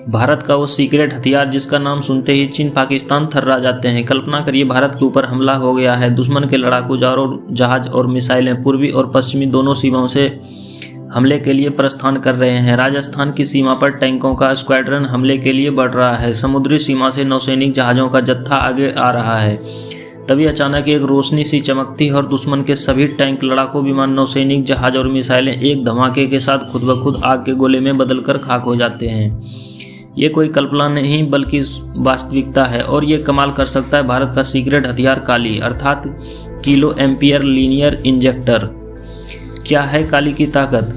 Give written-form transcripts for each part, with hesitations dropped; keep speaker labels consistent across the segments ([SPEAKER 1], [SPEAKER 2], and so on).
[SPEAKER 1] भारत का वो सीक्रेट हथियार जिसका नाम सुनते ही चीन पाकिस्तान थर्रा जाते हैं। कल्पना करिए भारत के ऊपर हमला हो गया है। दुश्मन के लड़ाकू जहाज और मिसाइलें पूर्वी और पश्चिमी दोनों सीमाओं से हमले के लिए प्रस्थान कर रहे हैं। राजस्थान की सीमा पर टैंकों का स्क्वाड्रन हमले के लिए बढ़ रहा है। समुद्री सीमा से नौसैनिक जहाज़ों का जत्था आगे आ रहा है। तभी अचानक एक रोशनी सी चमकती है और दुश्मन के सभी टैंक, लड़ाकू विमान, नौसैनिक जहाज और मिसाइलें एक धमाके के साथ खुद ब खुद आग के गोले में बदलकर खाक हो जाते हैं। ये कोई कल्पना नहीं बल्कि वास्तविकता है और ये कमाल कर सकता है भारत का सीक्रेट हथियार काली अर्थात किलो एम्पियर लीनियर इंजेक्टर। क्या है काली की ताकत?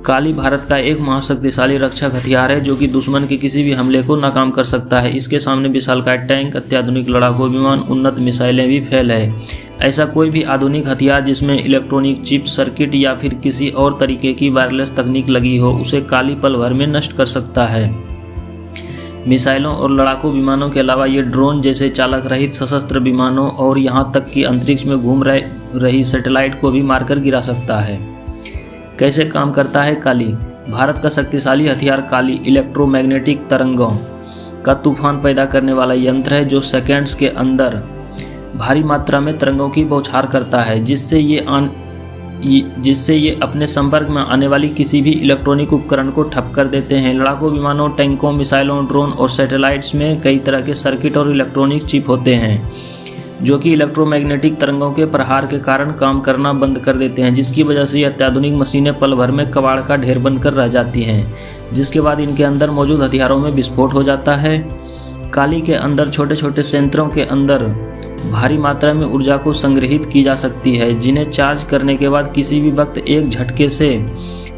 [SPEAKER 1] काली भारत का एक महाशक्तिशाली रक्षक हथियार है जो कि दुश्मन के किसी भी हमले को नाकाम कर सकता है। इसके सामने विशालकाय टैंक, अत्याधुनिक लड़ाकू विमान, उन्नत मिसाइलें भी फेल है। ऐसा कोई भी आधुनिक हथियार जिसमें इलेक्ट्रॉनिक चिप, सर्किट या फिर किसी और तरीके की वायरलेस तकनीक लगी हो, उसे काली पल भर में नष्ट कर सकता है। मिसाइलों और लड़ाकू विमानों के अलावा ये ड्रोन जैसे चालक रहित सशस्त्र विमानों और यहाँ तक कि अंतरिक्ष में घूम रही सैटेलाइट को भी मारकर गिरा सकता है। कैसे काम करता है काली? भारत का शक्तिशाली हथियार काली इलेक्ट्रोमैग्नेटिक तरंगों का तूफान पैदा करने वाला यंत्र है जो सेकेंड्स के अंदर भारी मात्रा में तरंगों की बौछार करता है जिससे ये अपने संपर्क में आने वाली किसी भी इलेक्ट्रॉनिक उपकरण को ठप कर देते हैं। लड़ाकू विमानों, टैंकों, मिसाइलों, ड्रोन और सैटेलाइट्स में कई तरह के सर्किट और इलेक्ट्रॉनिक चिप होते हैं जो कि इलेक्ट्रोमैग्नेटिक तरंगों के प्रहार के कारण काम करना बंद कर देते हैं, जिसकी वजह से ये अत्याधुनिक मशीनें पल भर में कबाड़ का ढेर बनकर रह जाती हैं, जिसके बाद इनके अंदर मौजूद हथियारों में विस्फोट हो जाता है। काली के अंदर छोटे छोटे संयंत्रों के अंदर भारी मात्रा में ऊर्जा को संग्रहित की जा सकती है जिन्हें चार्ज करने के बाद किसी भी वक्त एक झटके से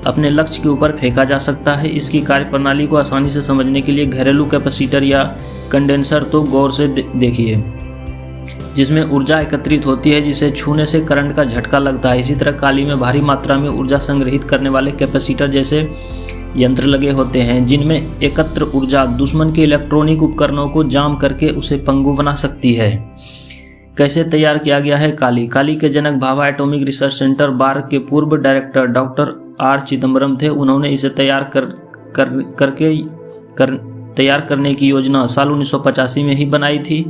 [SPEAKER 1] अपने लक्ष्य के ऊपर फेंका जा सकता है। इसकी कार्यप्रणाली को आसानी से समझने के लिए घरेलू कैपेसिटर या कंडेंसर तो गौर से देखिए, जिसमें ऊर्जा एकत्रित होती है जिसे छूने से करंट का झटका लगता है। इसी तरह काली में भारी मात्रा में ऊर्जा संग्रहित करने वाले कैपेसिटर जैसे यंत्र लगे होते हैं जिनमें एकत्र ऊर्जा दुश्मन के इलेक्ट्रॉनिक उपकरणों को जाम करके उसे पंगु बना सकती है। कैसे तैयार किया गया है काली? काली के जनक भाभा एटॉमिक रिसर्च सेंटर बार के पूर्व डायरेक्टर डॉक्टर आर चिदम्बरम थे। उन्होंने इसे तैयार करने की योजना साल 1985 में ही बनाई थी,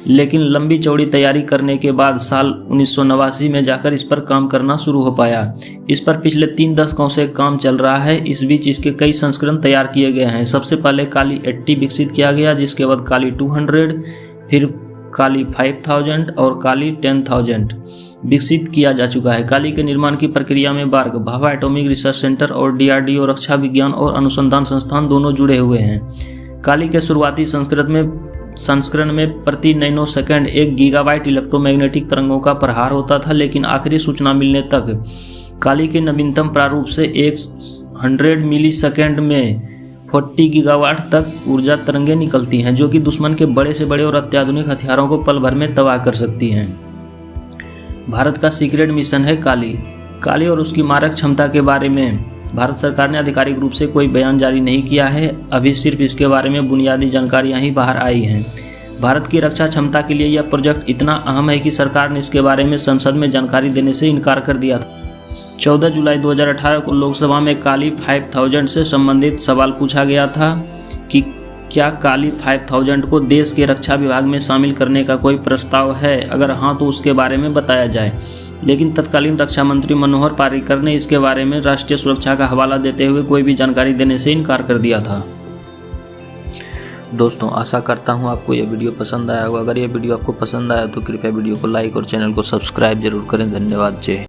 [SPEAKER 1] लेकिन लंबी चौड़ी तैयारी करने के बाद साल 1989 में जाकर इस पर काम करना शुरू हो पाया। इस पर पिछले 3 दशकों से काम चल रहा है। इस बीच इसके कई संस्करण तैयार किए गए हैं। सबसे पहले काली 80 विकसित किया गया, जिसके बाद काली 200, फिर काली 5000 और काली 10,000 विकसित किया जा चुका है। काली के निर्माण की प्रक्रिया में BARC, Bhabha atomic research centre और DRDO रक्षा विज्ञान और अनुसंधान संस्थान दोनों जुड़े हुए हैं। काली के शुरुआती संस्करण में प्रति नैनो सेकंड 1 गीगाबाइट इलेक्ट्रोमैग्नेटिक तरंगों का प्रहार होता था, लेकिन आखिरी सूचना मिलने तक काली के नवीनतम प्रारूप से 100 मिली सेकंड में 40 गीगावाट तक ऊर्जा तरंगें निकलती हैं जो कि दुश्मन के बड़े से बड़े और अत्याधुनिक हथियारों को पल भर में तबाह कर सकती हैं। भारत का सीक्रेट मिशन है काली और उसकी मारक क्षमता के बारे में भारत सरकार ने आधिकारिक रूप से कोई बयान जारी नहीं किया है। अभी सिर्फ इसके बारे में बुनियादी जानकारियां ही बाहर आई हैं। भारत की रक्षा क्षमता के लिए यह प्रोजेक्ट इतना अहम है कि सरकार ने इसके बारे में संसद में जानकारी देने से इनकार कर दिया था। 14 जुलाई 2018 को लोकसभा में काली 5000 से संबंधित सवाल पूछा गया था कि क्या काली 5000 को देश के रक्षा विभाग में शामिल करने का कोई प्रस्ताव है, अगर हाँ तो उसके बारे में बताया जाए। लेकिन तत्कालीन रक्षा मंत्री मनोहर पार्रिकर ने इसके बारे में राष्ट्रीय सुरक्षा का हवाला देते हुए कोई भी जानकारी देने से इनकार कर दिया था। दोस्तों, आशा करता हूँ आपको यह वीडियो पसंद आया होगा। अगर यह वीडियो आपको पसंद आया तो कृपया वीडियो को लाइक और चैनल को सब्सक्राइब जरूर करें। धन्यवाद। जय हिंद।